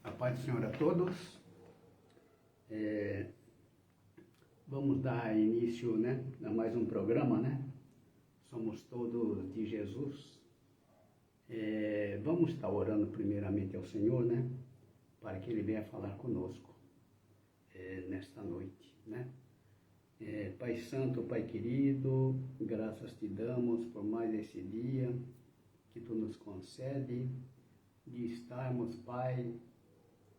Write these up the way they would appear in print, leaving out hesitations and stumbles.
A paz do Senhor a todos. Vamos dar início, a mais um programa, Somos todos de Jesus. Vamos estar orando primeiramente ao Senhor, para que Ele venha falar conosco nesta noite, Pai Santo, Pai querido, graças te damos por mais esse dia que Tu nos concede de estarmos, Pai,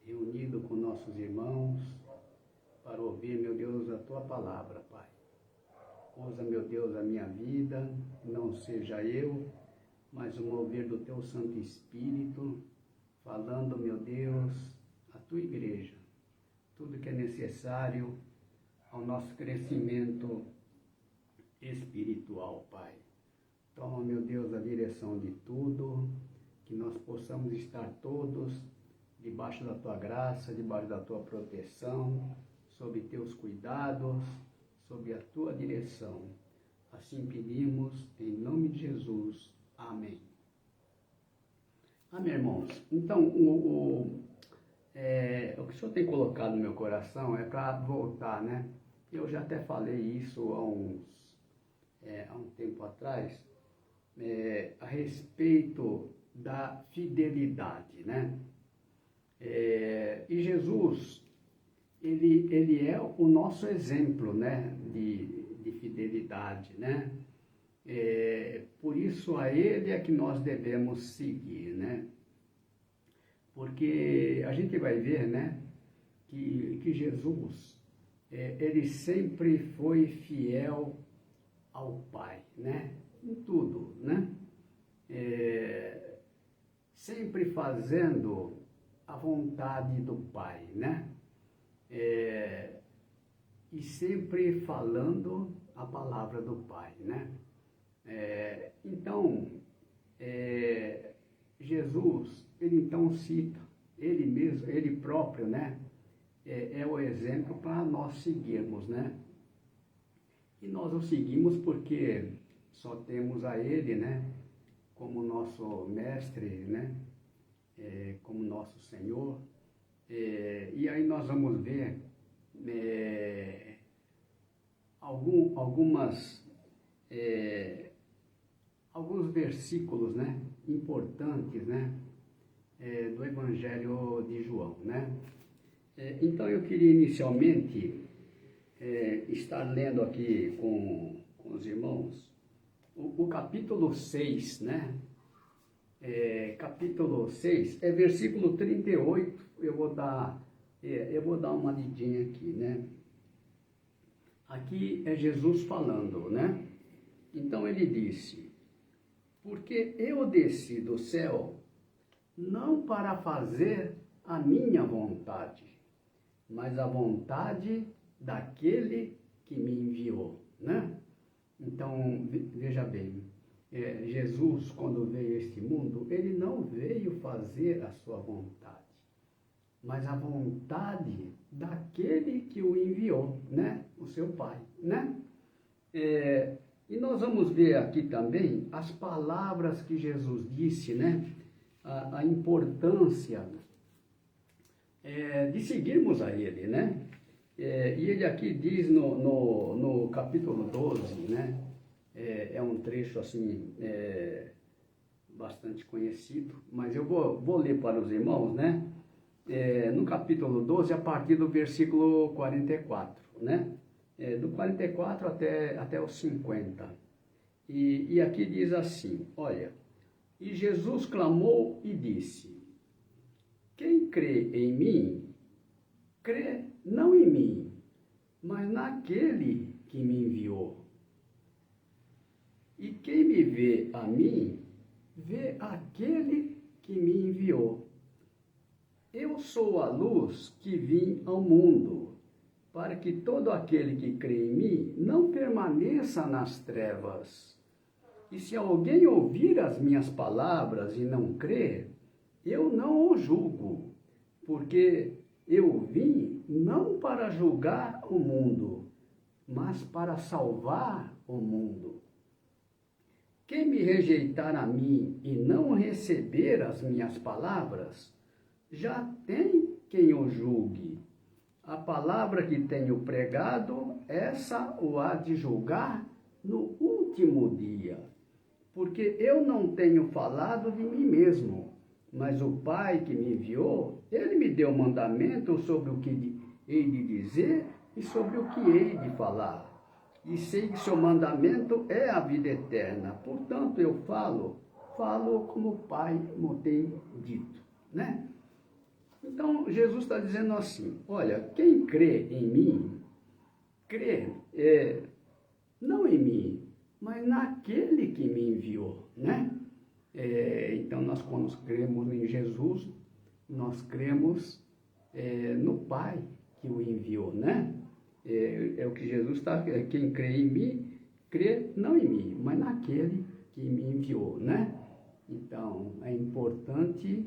reunido com nossos irmãos para ouvir, meu Deus, a Tua palavra, Pai. Usa, meu Deus, a minha vida, não seja eu, mas o mover do Teu Santo Espírito, falando, meu Deus, à Tua igreja, tudo que é necessário ao nosso crescimento espiritual, Pai. Toma, meu Deus, a direção de tudo, que nós possamos estar todos debaixo da Tua graça, debaixo da Tua proteção, sob Teus cuidados, sob a Tua direção. Assim pedimos, em nome de Jesus. Amém. Amém, irmãos. Então, o que o Senhor tem colocado no meu coração é para voltar, Eu já até falei isso há um tempo atrás, a respeito da fidelidade, E Jesus, ele é o nosso exemplo, de fidelidade, Por isso a Ele é que nós devemos seguir, Porque a gente vai ver, que Jesus, ele sempre foi fiel ao Pai, em tudo, sempre fazendo a vontade do Pai, e sempre falando a palavra do Pai, Então, Jesus, ele então cita, ele mesmo, ele próprio, é o exemplo para nós seguirmos, E nós o seguimos porque só temos a ele, como nosso mestre, como nosso Senhor. E aí nós vamos ver alguns versículos, importantes, do Evangelho de João, Então eu queria inicialmente estar lendo aqui com os irmãos o capítulo 6, capítulo 6, versículo 38, eu vou dar uma lidinha aqui, Aqui é Jesus falando, Então ele disse: porque eu desci do céu não para fazer a minha vontade, mas a vontade daquele que me enviou, Então, veja bem, Jesus, quando veio a este mundo, ele não veio fazer a sua vontade, mas a vontade daquele que o enviou, o seu Pai, E nós vamos ver aqui também as palavras que Jesus disse, a importância de seguirmos a Ele, E ele aqui diz no capítulo 12, é um trecho assim, bastante conhecido, mas eu vou ler para os irmãos, no capítulo 12, a partir do versículo 44, do 44 até os 50. E aqui diz assim, olha: e Jesus clamou e disse: quem crê em mim, crê não em mim, mas naquele que me enviou. E quem me vê a mim, vê aquele que me enviou. Eu sou a luz que vim ao mundo, para que todo aquele que crê em mim não permaneça nas trevas. E se alguém ouvir as minhas palavras e não crer, eu não o julgo, porque eu vim não para julgar o mundo, mas para salvar o mundo. Quem me rejeitar a mim e não receber as minhas palavras, já tem quem o julgue. A palavra que tenho pregado, essa o há de julgar no último dia. Porque eu não tenho falado de mim mesmo, mas o Pai que me enviou, ele me deu mandamento sobre o que hei de dizer e sobre o que hei de falar. E sei que seu mandamento é a vida eterna. Portanto, eu falo como o Pai me tem dito, né? Então, Jesus está dizendo assim, olha, quem crê em mim, crê não em mim, mas naquele que me enviou, né? Então, nós quando cremos em Jesus, nós cremos no Pai que o enviou, né? É o que Jesus está, quem crê em mim, crê não em mim, mas naquele que me enviou, né? Então, é importante,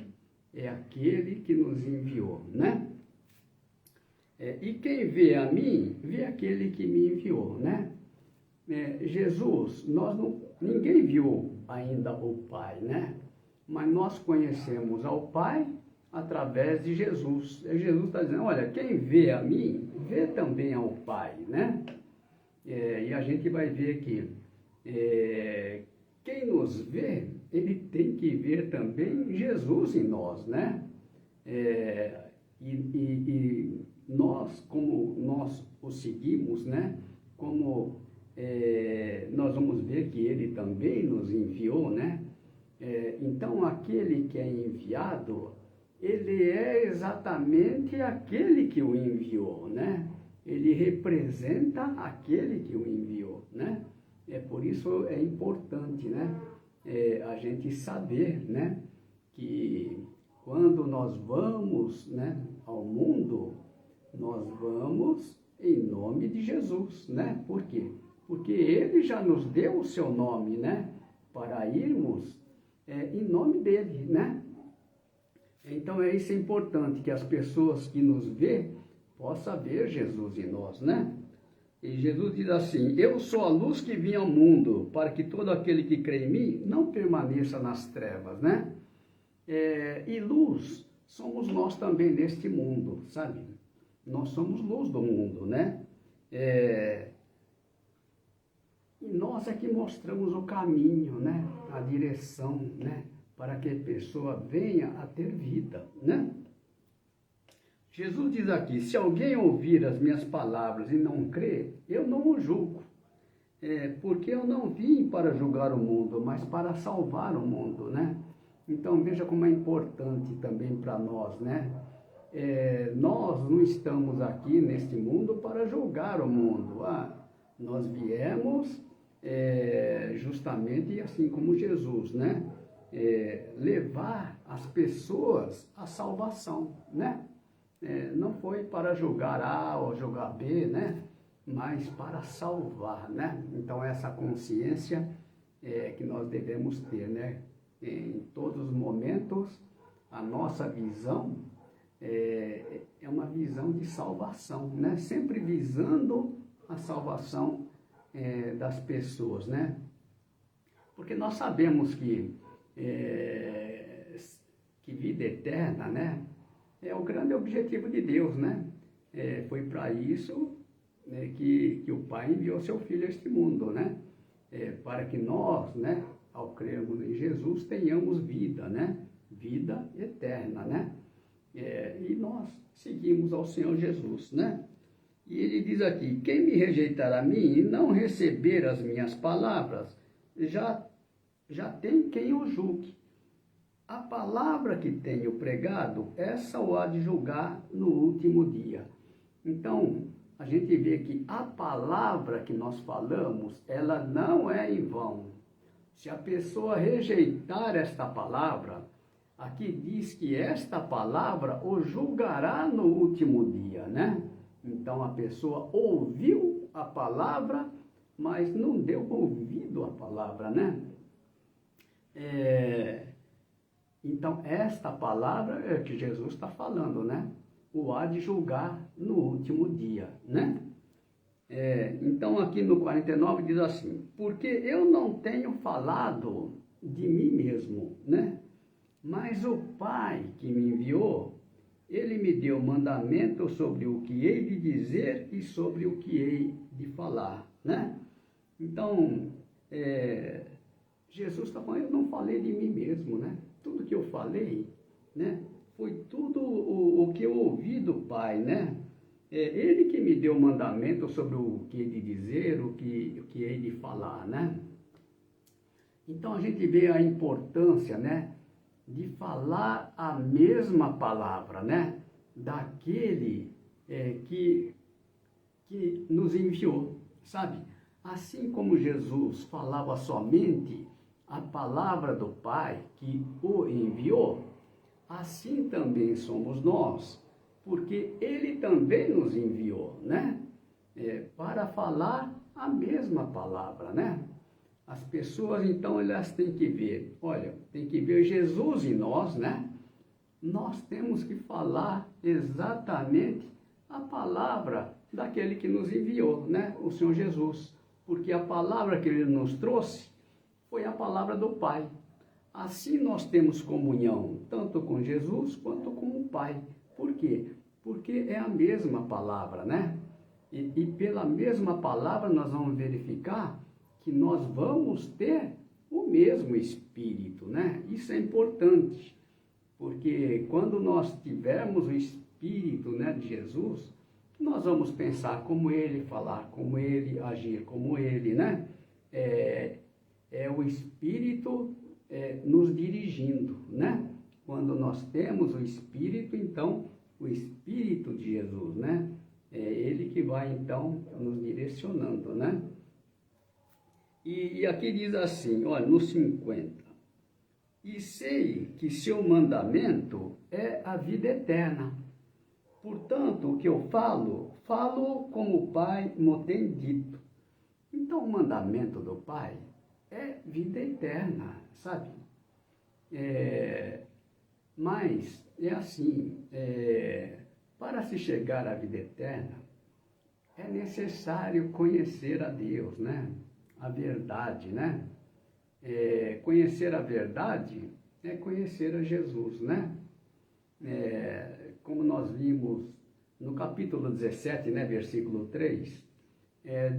é aquele que nos enviou, né? E quem vê a mim, vê aquele que me enviou, né? Jesus, ninguém viu ainda o Pai, né? Mas nós conhecemos ao Pai através de Jesus. Jesus está dizendo, olha, quem vê a mim, vê também ao Pai, né? E a gente vai ver aqui, quem nos vê, ele tem que ver também Jesus em nós, né? E nós, como nós o seguimos, né? Como nós vamos ver que ele também nos enviou, né? Então, aquele que é enviado, ele é exatamente aquele que o enviou, né? Ele representa aquele que o enviou, né? Por isso é importante, né? A gente saber, né? Que quando nós vamos, né, ao mundo, nós vamos em nome de Jesus, né? Por quê? Porque ele já nos deu o seu nome, né? Para irmos em nome dele, né? Então isso é importante, que as pessoas que nos vê possam ver Jesus em nós, né? E Jesus diz assim, eu sou a luz que vim ao mundo, para que todo aquele que crê em mim não permaneça nas trevas, né? E luz somos nós também neste mundo, sabe? Nós somos luz do mundo, né? E nós é que mostramos o caminho, né? A direção, né? Para que a pessoa venha a ter vida, né? Jesus diz aqui, se alguém ouvir as minhas palavras e não crer, eu não o julgo. Porque eu não vim para julgar o mundo, mas para salvar o mundo, né? Então veja como é importante também para nós, né? Nós não estamos aqui neste mundo para julgar o mundo. Nós viemos justamente assim como Jesus, né? Levar as pessoas à salvação, né? Não foi para julgar A ou julgar B, né? Mas para salvar, né? Então essa consciência que nós devemos ter, né? Em todos os momentos, a nossa visão é uma visão de salvação, né? Sempre visando a salvação das pessoas, né? Porque nós sabemos que vida eterna, né? É o grande objetivo de Deus, né? Foi para isso, né, que o Pai enviou seu Filho a este mundo, né? Para que nós, né, ao crermos em Jesus, tenhamos vida, né? Vida eterna, né? E nós seguimos ao Senhor Jesus, né? E ele diz aqui, quem me rejeitar a mim e não receber as minhas palavras, já tem quem o julgue. A palavra que tenho pregado, essa o há de julgar no último dia. Então, a gente vê que a palavra que nós falamos, ela não é em vão. Se a pessoa rejeitar esta palavra, aqui diz que esta palavra o julgará no último dia, né? Então, a pessoa ouviu a palavra, mas não deu ouvido à palavra, né? Então, esta palavra é que Jesus está falando, né? O há de julgar no último dia, né? Então, aqui no 49 diz assim, porque eu não tenho falado de mim mesmo, né? Mas o Pai que me enviou, ele me deu mandamento sobre o que hei de dizer e sobre o que hei de falar, né? Então, Jesus está falando, eu não falei de mim mesmo, né? Tudo que eu falei, né? Foi tudo o que eu ouvi do Pai, né? Ele que me deu mandamento sobre o que hei de dizer, o que hei de falar, né? Então a gente vê a importância, né, de falar a mesma palavra, né, daquele que nos enviou, sabe? Assim como Jesus falava somente a palavra do Pai que o enviou, assim também somos nós, porque Ele também nos enviou, né, para falar a mesma palavra, né? As pessoas, então, elas têm que ver, olha, tem que ver Jesus em nós, né? Nós temos que falar exatamente a palavra daquele que nos enviou, né? O Senhor Jesus. Porque a palavra que Ele nos trouxe foi a palavra do Pai. Assim nós temos comunhão, tanto com Jesus quanto com o Pai. Por quê? Porque é a mesma palavra, né? E pela mesma palavra nós vamos verificar que nós vamos ter o mesmo Espírito, né? Isso é importante, porque quando nós tivermos o Espírito, né, de Jesus, nós vamos pensar como Ele, falar como Ele, agir como Ele, né? É o Espírito nos dirigindo, né? Quando nós temos o Espírito, então, o Espírito de Jesus, né? É Ele que vai, então, nos direcionando, né? E aqui diz assim, olha, no 50, e sei que seu mandamento é a vida eterna. Portanto, o que eu falo como o Pai me tem dito. Então, o mandamento do Pai é vida eterna, sabe? Mas é assim, para se chegar à vida eterna, é necessário conhecer a Deus, né? A verdade, né? Conhecer a verdade é conhecer a Jesus, né? Como nós vimos no capítulo 17, né, versículo 3,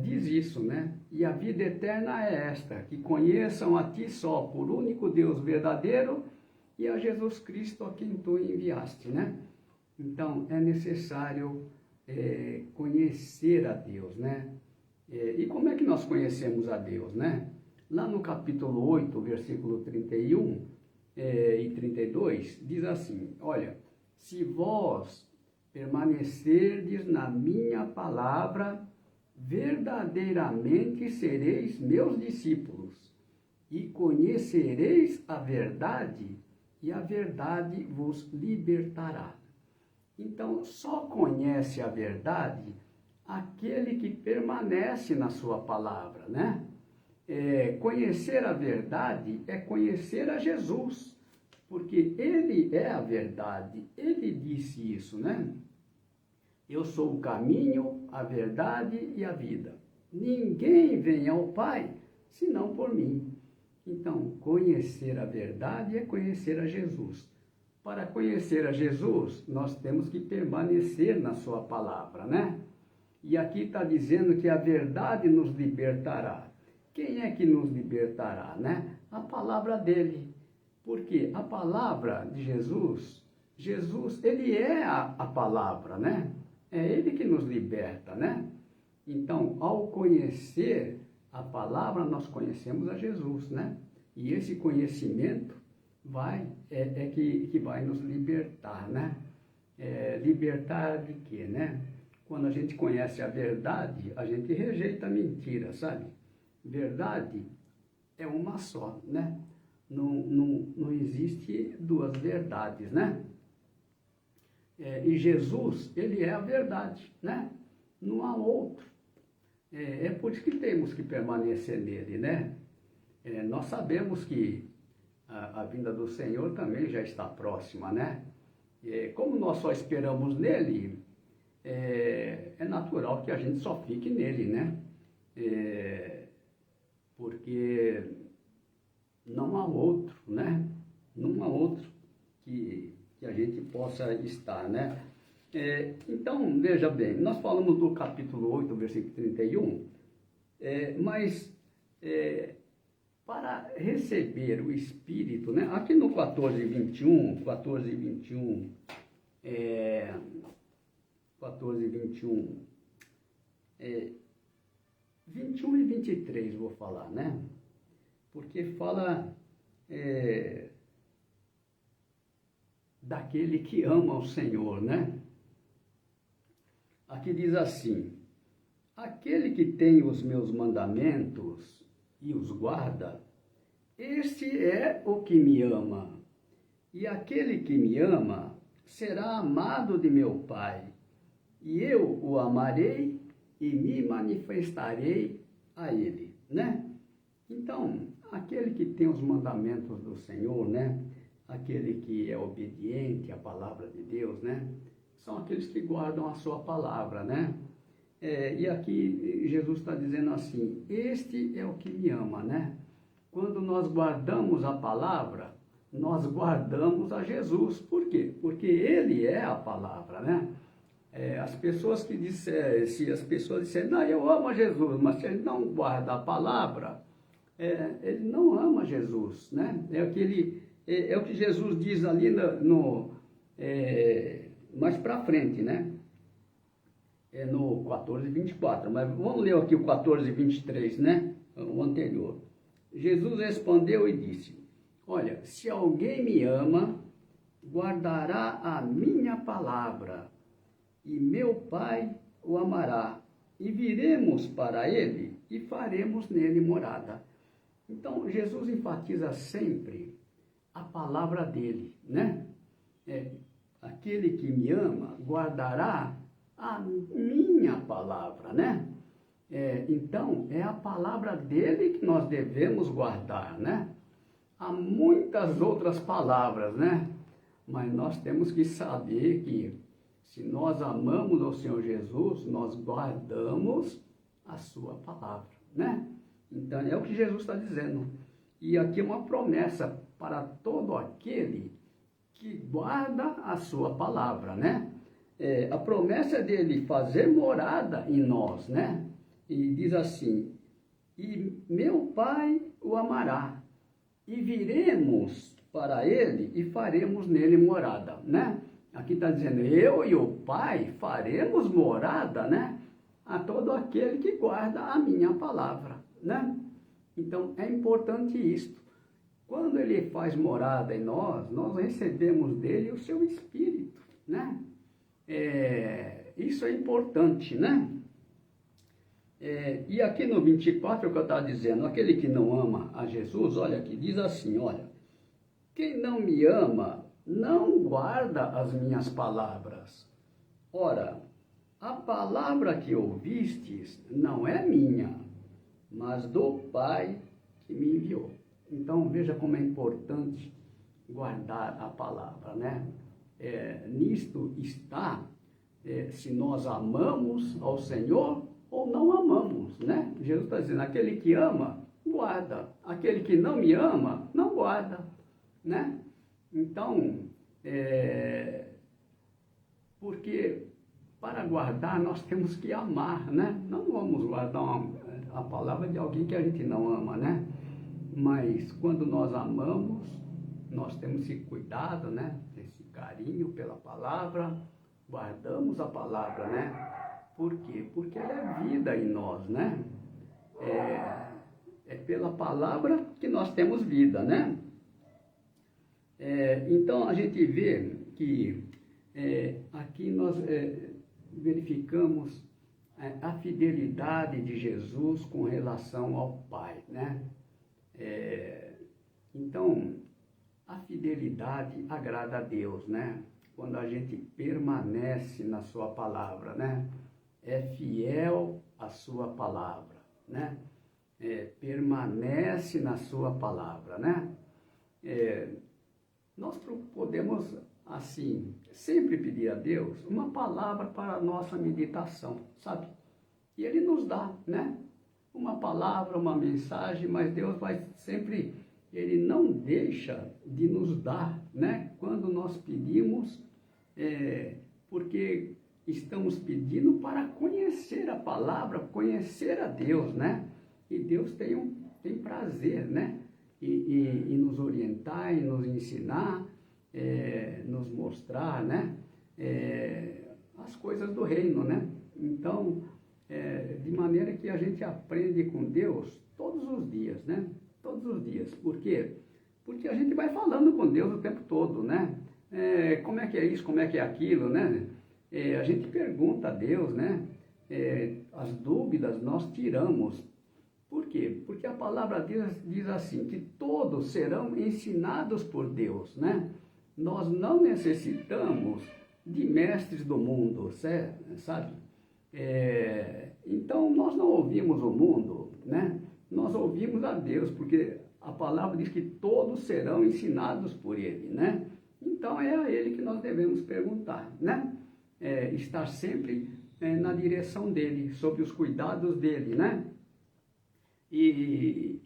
diz isso, né? E a vida eterna é esta, que conheçam a ti só, por único Deus verdadeiro, e a Jesus Cristo a quem tu enviaste, né? Então, é necessário conhecer a Deus, né? E como é que nós conhecemos a Deus, né? Lá no capítulo 8, versículo 31 e 32, diz assim, olha, se vós permanecerdes na minha palavra, verdadeiramente sereis meus discípulos, e conhecereis a verdade, e a verdade vos libertará. Então, só conhece a verdade aquele que permanece na sua palavra, né? Conhecer a verdade é conhecer a Jesus, porque Ele é a verdade, Ele disse isso, né? Eu sou o caminho, a verdade e a vida. Ninguém vem ao Pai, senão por mim. Então, conhecer a verdade é conhecer a Jesus. Para conhecer a Jesus, nós temos que permanecer na sua palavra, né? E aqui está dizendo que a verdade nos libertará. Quem é que nos libertará, né? A palavra dele. Porque a palavra de Jesus, ele é a palavra, né? É Ele que nos liberta, né? Então, ao conhecer a palavra, nós conhecemos a Jesus, né? E esse conhecimento que vai nos libertar, né? Libertar de quê, né? Quando a gente conhece a verdade, a gente rejeita a mentira, sabe? Verdade é uma só, né? Não existe duas verdades, né? E Jesus, ele é a verdade, né? Não há outro. É por isso que temos que permanecer nele, né? Nós sabemos que a vinda do Senhor também já está próxima, né? Como nós só esperamos nele, é natural que a gente só fique nele, né? Porque não há outro, né? Não há outro que a gente possa estar, né? Então, veja bem, nós falamos do capítulo 8, versículo 31, mas para receber o Espírito, né? Aqui no 14:21, 14:21, 21 e 23 vou falar, né? Porque fala daquele que ama o Senhor, né? Aqui diz assim: aquele que tem os meus mandamentos e os guarda, este é o que me ama. E aquele que me ama será amado de meu Pai, e eu o amarei e me manifestarei a ele, né? Então, aquele que tem os mandamentos do Senhor, né? Aquele que é obediente à palavra de Deus, né? São aqueles que guardam a sua palavra, né? E aqui Jesus está dizendo assim: este é o que me ama, né? Quando nós guardamos a palavra, nós guardamos a Jesus. Por quê? Porque Ele é a palavra, né? As pessoas que disserem, se as pessoas disserem, não, eu amo a Jesus, mas se ele não guarda a palavra, ele não ama Jesus, né? É o que Jesus diz ali mais para frente, né? No 14:24, mas vamos ler aqui o 14:23, né? O anterior. Jesus respondeu e disse: olha, se alguém me ama, guardará a minha palavra, e meu Pai o amará, e viremos para ele e faremos nele morada. Então, Jesus enfatiza sempre a palavra dele, né? Aquele que me ama guardará a minha palavra, né? Então, é a palavra dele que nós devemos guardar, né? Há muitas outras palavras, né? Mas nós temos que saber que se nós amamos ao Senhor Jesus, nós guardamos a sua palavra, né? Então, é o que Jesus está dizendo. E aqui é uma promessa para todo aquele que guarda a sua palavra, né? A promessa é dele fazer morada em nós, né? E diz assim: e meu Pai o amará, e viremos para ele e faremos nele morada, né? Aqui está dizendo, eu e o Pai faremos morada, né? A todo aquele que guarda a minha palavra, né? Então, é importante isto. Quando ele faz morada em nós, nós recebemos dele o seu Espírito, né? Isso é importante, né? E aqui no 24, o que eu estava dizendo, aquele que não ama a Jesus, olha aqui, diz assim, olha, quem não me ama, não guarda as minhas palavras. Ora, a palavra que ouvistes não é minha, mas do Pai que me enviou. Então, veja como é importante guardar a palavra, né? Nisto está se nós amamos ao Senhor ou não amamos, né? Jesus está dizendo, aquele que ama, guarda. Aquele que não me ama, não guarda, né? Então, porque para guardar nós temos que amar, né? Não vamos guardar a palavra de alguém que a gente não ama, né? Mas quando nós amamos, nós temos esse cuidado, né? Esse carinho pela palavra, guardamos a palavra, né? Por quê? Porque ela é vida em nós, né? É pela palavra que nós temos vida, né? Então, a gente vê que aqui nós verificamos a fidelidade de Jesus com relação ao Pai, né? Então, a fidelidade agrada a Deus, né? Quando a gente permanece na sua palavra, né? É fiel à sua palavra, né? Permanece na sua palavra, né? Nós podemos, assim, sempre pedir a Deus uma palavra para a nossa meditação, sabe? E Ele nos dá, né? Uma palavra, uma mensagem, mas Deus vai sempre, Ele não deixa de nos dar, né? Quando nós pedimos Porque estamos pedindo para conhecer a palavra, conhecer a Deus, né? E Deus tem prazer, né? E nos orientar, e nos ensinar, nos mostrar, né? As coisas do reino, né? Então, de maneira que a gente aprende com Deus todos os dias, né? Todos os dias. Por quê? Porque a gente vai falando com Deus o tempo todo, né? Como é que é isso, como é que é aquilo, né? A gente pergunta a Deus, né? As dúvidas nós tiramos. Por quê? Porque a palavra de Deus diz assim, que todos serão ensinados por Deus, né? Nós não necessitamos de mestres do mundo, sabe? Então, nós não ouvimos o mundo, né? Nós ouvimos a Deus, porque a palavra diz que todos serão ensinados por Ele, né? Então, é a Ele que nós devemos perguntar, né? Estar sempre na direção dEle, sob os cuidados dEle, né? E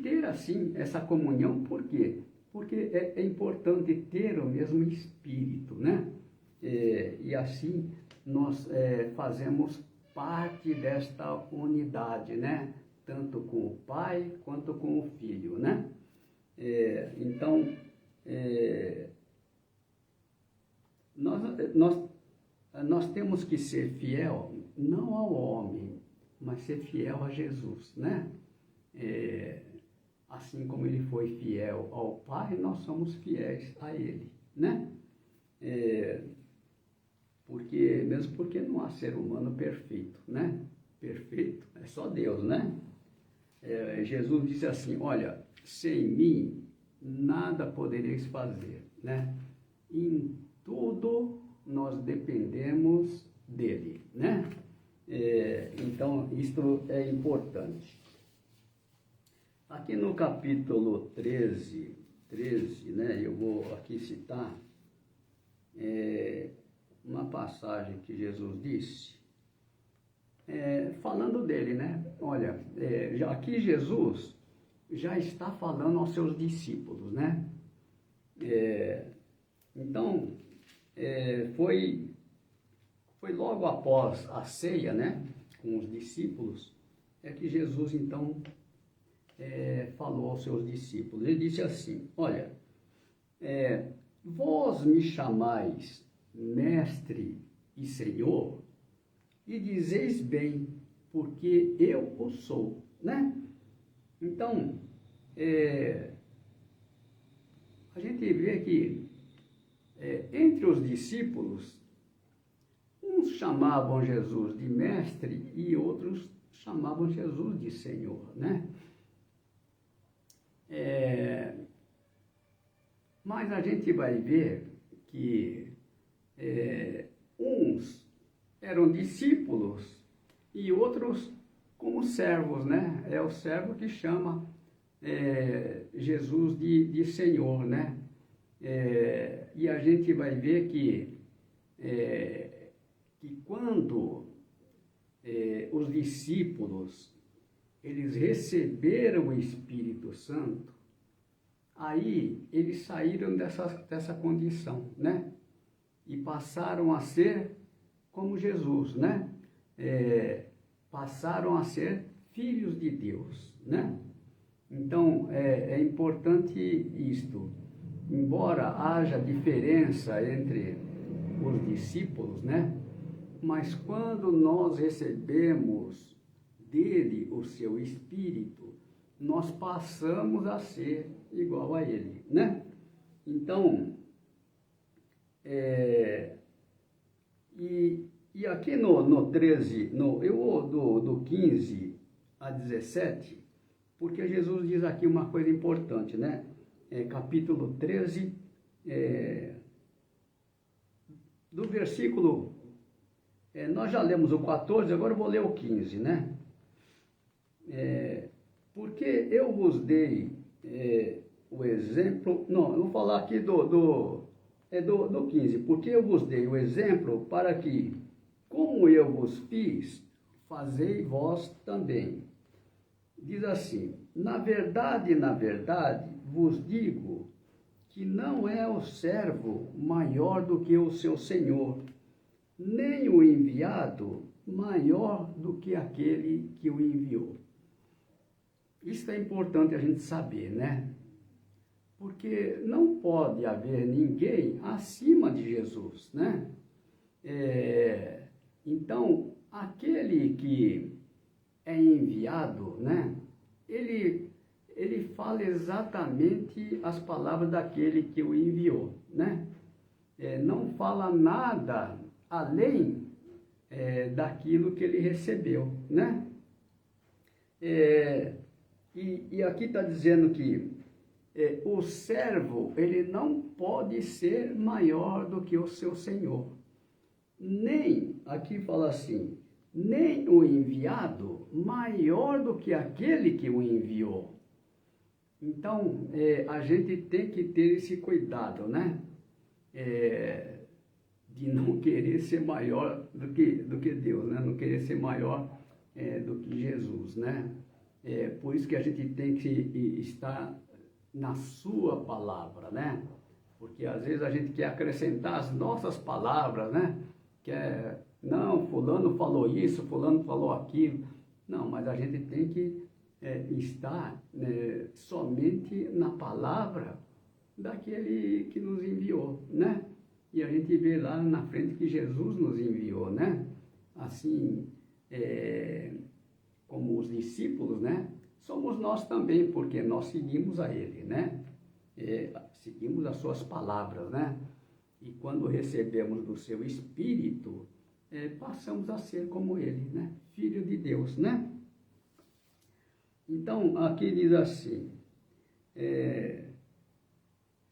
ter, assim, essa comunhão, por quê? Porque é importante ter o mesmo Espírito, né? E assim nós fazemos parte desta unidade, né? Tanto com o Pai quanto com o Filho, né? Então, nós temos que ser fiel, não ao homem, mas ser fiel a Jesus, né? Assim como ele foi fiel ao Pai, nós somos fiéis a Ele, né? Mesmo porque não há ser humano perfeito, né? Perfeito é só Deus, né? Jesus disse assim, olha, sem mim nada podereis fazer, né? Em tudo nós dependemos dele, né? Então, isto é importante. Aqui no capítulo 13, né, eu vou aqui citar uma passagem que Jesus disse, falando dele, né? Olha, aqui Jesus já está falando aos seus discípulos, né? Então, foi logo após a ceia, né, com os discípulos, que Jesus, então, falou aos seus discípulos. Ele disse assim, olha, vós me chamais mestre e senhor, e dizeis bem, porque eu o sou, né? Então, a gente vê que entre os discípulos, uns chamavam Jesus de mestre e outros chamavam Jesus de Senhor, né? Mas a gente vai ver que uns eram discípulos e outros como servos, né? É o servo que chama Jesus de Senhor, né? E a gente vai ver que quando os discípulos eles receberam o Espírito Santo, aí eles saíram dessa condição, né? E passaram a ser como Jesus, né? Passaram a ser filhos de Deus, né? Então, é importante isto. Embora haja diferença entre os discípulos, né? Mas quando nós recebemos dele o seu Espírito, nós passamos a ser igual a ele, né? Então, e aqui no 13, eu vou do 15 a 17, porque Jesus diz aqui uma coisa importante, né? Capítulo 13, do versículo, nós já lemos o 14, agora eu vou ler o 15, né? Porque eu vos dei o exemplo, não, eu vou falar aqui do 15, porque eu vos dei o exemplo para que, como eu vos fiz, fazei vós também. Diz assim, na verdade, vos digo que não é o servo maior do que o seu senhor, nem o enviado maior do que aquele que o enviou. Isso é importante a gente saber, né? Porque não pode haver ninguém acima de Jesus, né? Então, aquele que é enviado, né? Ele fala exatamente as palavras daquele que o enviou, né? Não fala nada além daquilo que ele recebeu, né? E aqui está dizendo que o servo, ele não pode ser maior do que o seu senhor. Nem, aqui fala assim, nem o enviado maior do que aquele que o enviou. Então, a gente tem que ter esse cuidado, né? De não querer ser maior do que Deus, né? Não querer ser maior do que Jesus, né? Por isso que a gente tem que estar na sua palavra, né? Porque às vezes a gente quer acrescentar as nossas palavras, né? Não, fulano falou isso, fulano falou aquilo. Não, mas a gente tem que estar somente na palavra daquele que nos enviou, né? E a gente vê lá na frente que Jesus nos enviou, né? Assim, como os discípulos, né? Somos nós também, porque nós seguimos a Ele, né? Seguimos as suas palavras, né? E quando recebemos do seu Espírito, passamos a ser como Ele, né? Filho de Deus, né? Então, aqui diz assim,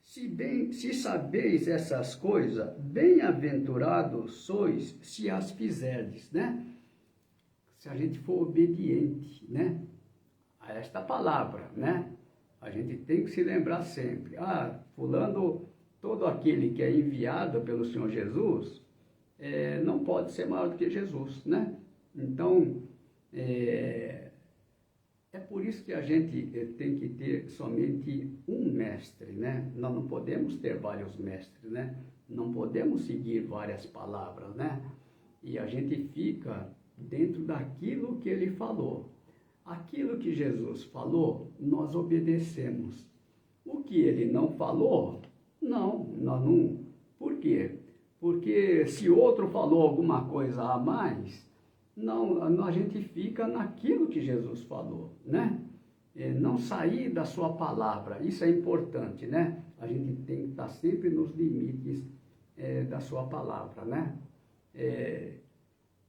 se sabeis essas coisas, bem-aventurados sois se as fizerdes, né? Se a gente for obediente, né? A esta palavra, né? A gente tem que se lembrar sempre, fulano, todo aquele que é enviado pelo Senhor Jesus, não pode ser maior do que Jesus, né? Então, por isso que a gente tem que ter somente um mestre, né? Nós não podemos ter vários mestres, né? Não podemos seguir várias palavras, né? E a gente fica dentro daquilo que ele falou. Aquilo que Jesus falou, nós obedecemos. O que ele não falou, nós não. Por quê? Porque se outro falou alguma coisa a mais, a gente fica naquilo que Jesus falou, né? Não sair da sua palavra, isso é importante, né? A gente tem que estar sempre nos limites da sua palavra, né?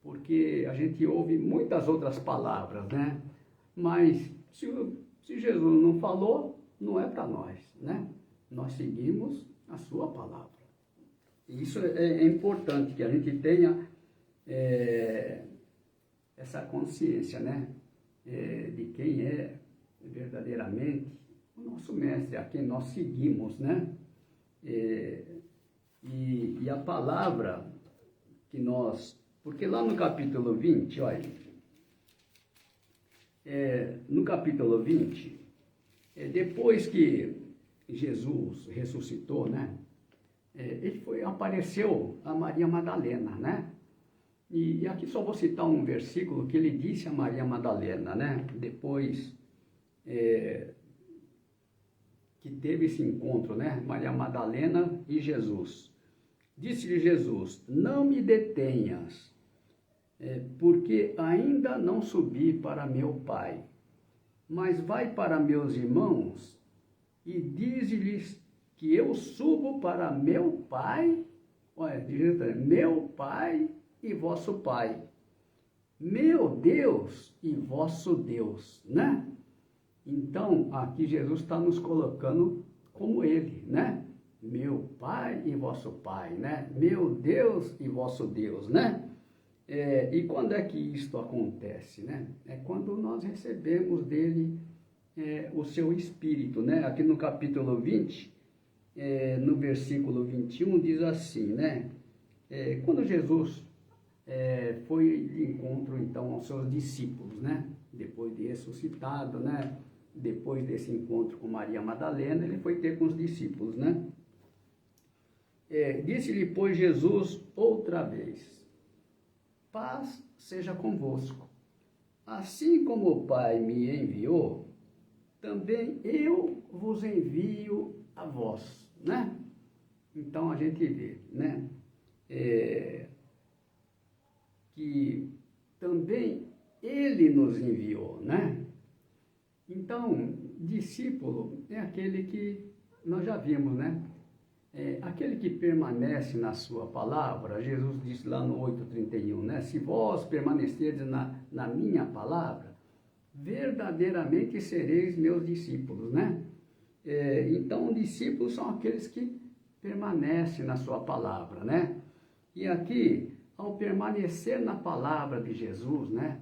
Porque a gente ouve muitas outras palavras, né? Mas se Jesus não falou, não é para nós, né? Nós seguimos a sua palavra. E isso é importante, que a gente tenha essa consciência, né? De quem é verdadeiramente o nosso mestre, a quem nós seguimos, né? E a palavra que nós... Porque lá no capítulo 20, olha... no capítulo 20, depois que Jesus ressuscitou, né? Apareceu a Maria Madalena, né? E aqui só vou citar um versículo que ele disse a Maria Madalena, né? Depois que teve esse encontro, né? Maria Madalena e Jesus. Disse-lhe Jesus, não me detenhas, porque ainda não subi para meu Pai, mas vai para meus irmãos e dize-lhes que eu subo para meu Pai, olha, meu Pai e vosso Pai, meu Deus e vosso Deus, né? Então, aqui Jesus está nos colocando como Ele, né? Meu Pai e vosso Pai, né? Meu Deus e vosso Deus, né? E quando é que isto acontece, né? É quando nós recebemos dele o seu Espírito, né? Aqui no capítulo 20, no versículo 21, diz assim, né? Quando Jesus foi de encontro, então, aos seus discípulos, né? Depois de ressuscitado, né? depois desse encontro com Maria Madalena, ele foi ter com os discípulos, né? Disse-lhe, pois, Jesus outra vez: paz seja convosco. Assim como o Pai me enviou, também eu vos envio a vós, né? Então a gente vê, né? Que também ele nos enviou, né? Então, discípulo é aquele que nós já vimos, né? Aquele que permanece na sua palavra. Jesus disse lá no 8:31, né? Se vós permanecerdes na minha palavra, verdadeiramente sereis meus discípulos, né? Então, discípulos são aqueles que permanecem na sua palavra, né? E aqui, ao permanecer na palavra de Jesus, né?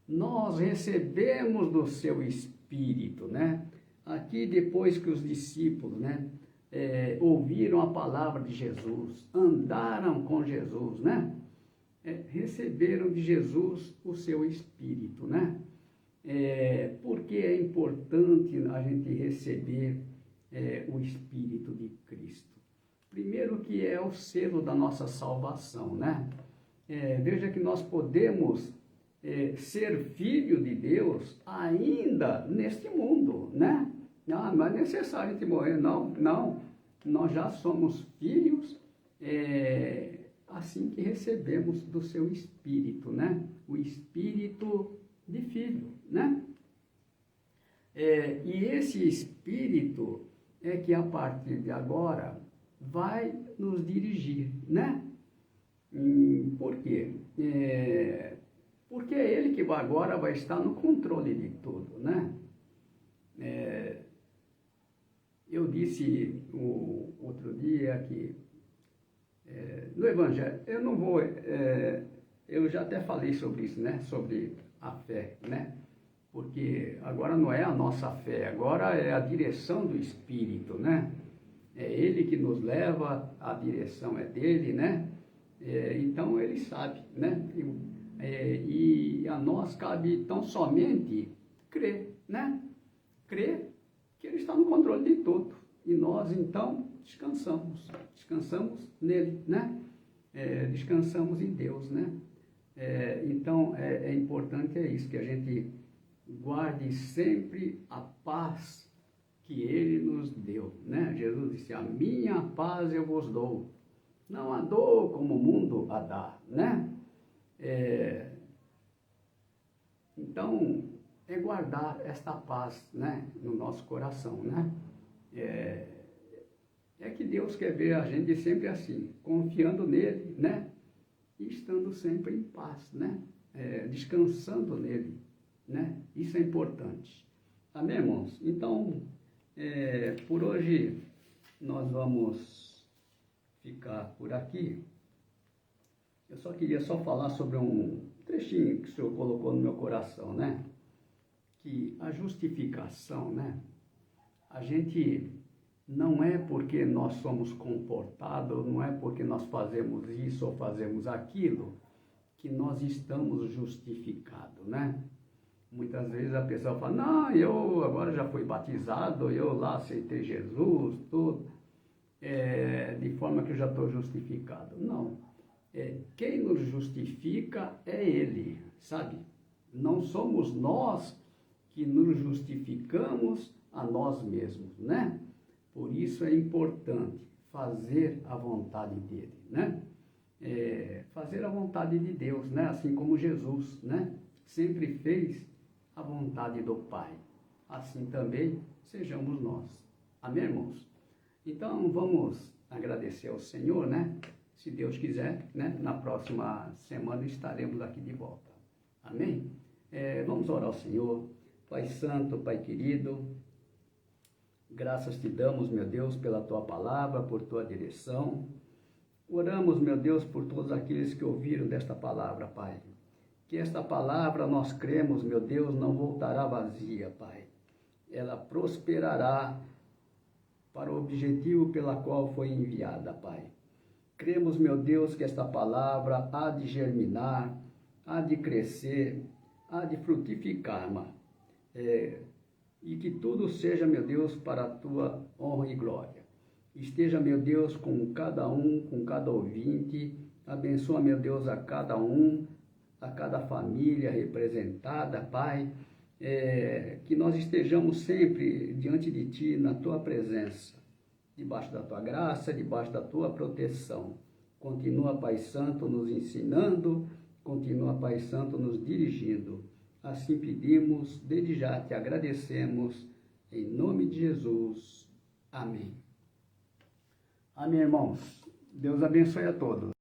Nós recebemos do seu Espírito, né? Aqui, depois que os discípulos, né? Ouviram a palavra de Jesus, andaram com Jesus, né? Receberam de Jesus o seu Espírito, né? Porque é importante a gente receber o Espírito de Cristo. Primeiro que é o selo da nossa salvação, né? Veja que nós podemos ser filho de Deus ainda neste mundo, né? Não é necessário a gente morrer, não. Nós já somos filhos assim que recebemos do seu Espírito, né? O Espírito de filho, né? E esse Espírito é que a partir de agora vai nos dirigir, né? Por quê? Porque é ele que agora vai estar no controle de tudo, né? Eu disse outro dia que no Evangelho, eu não vou, eu já até falei sobre isso, né? Sobre a fé, né? Porque agora não é a nossa fé, agora é a direção do Espírito, né? É ele que nos leva, a direção é dele, né? Então ele sabe, né? E a nós cabe tão somente crer, né? Crer que ele está no controle de tudo. E nós, então, descansamos nele, né? Descansamos em Deus, né? Então, é importante isso, que a gente guarde sempre a paz que ele nos deu, né? Jesus disse, a minha paz eu vos dou, não a dou como o mundo a dá, né? Então, guardar esta paz, né, no nosso coração, né? Que Deus quer ver a gente sempre assim, confiando nele, né? E estando sempre em paz, né? Descansando nele, né? Isso é importante. Amém, irmãos? Então, por hoje, nós vamos ficar por aqui. Eu só queria falar sobre um trechinho que o Senhor colocou no meu coração, né? Que a justificação, né? A gente não é porque nós somos comportados, não é porque nós fazemos isso ou fazemos aquilo, que nós estamos justificados, né? Muitas vezes a pessoa fala, não, eu agora já fui batizado, eu lá aceitei Jesus, tudo, de forma que eu já estou justificado. Não. Quem nos justifica é Ele, sabe? Não somos nós que nos justificamos a nós mesmos, né? Por isso é importante fazer a vontade dele, né? Fazer a vontade de Deus, né? Assim como Jesus, né? Sempre fez a vontade do Pai. Assim também sejamos nós. Amém, irmãos? Então vamos agradecer ao Senhor, né? Se Deus quiser, né? Na próxima semana estaremos aqui de volta. Amém? Vamos orar ao Senhor. Pai Santo, Pai querido, graças te damos, meu Deus, pela tua palavra, por tua direção. Oramos, meu Deus, por todos aqueles que ouviram desta palavra, Pai. Que esta palavra, nós cremos, meu Deus, não voltará vazia, Pai. Ela prosperará para o objetivo pela qual foi enviada, Pai. Cremos, meu Deus, que esta palavra há de germinar, há de crescer, há de frutificar, e que tudo seja, meu Deus, para a tua honra e glória. Esteja, meu Deus, com cada um, com cada ouvinte. Abençoa, meu Deus, a cada um, a cada família representada, Pai. Que nós estejamos sempre diante de Ti, na Tua presença, debaixo da Tua graça, debaixo da Tua proteção. Continua, Pai Santo, nos ensinando, continua, Pai Santo, nos dirigindo. Assim pedimos, desde já te agradecemos, em nome de Jesus. Amém. Amém, irmãos. Deus abençoe a todos.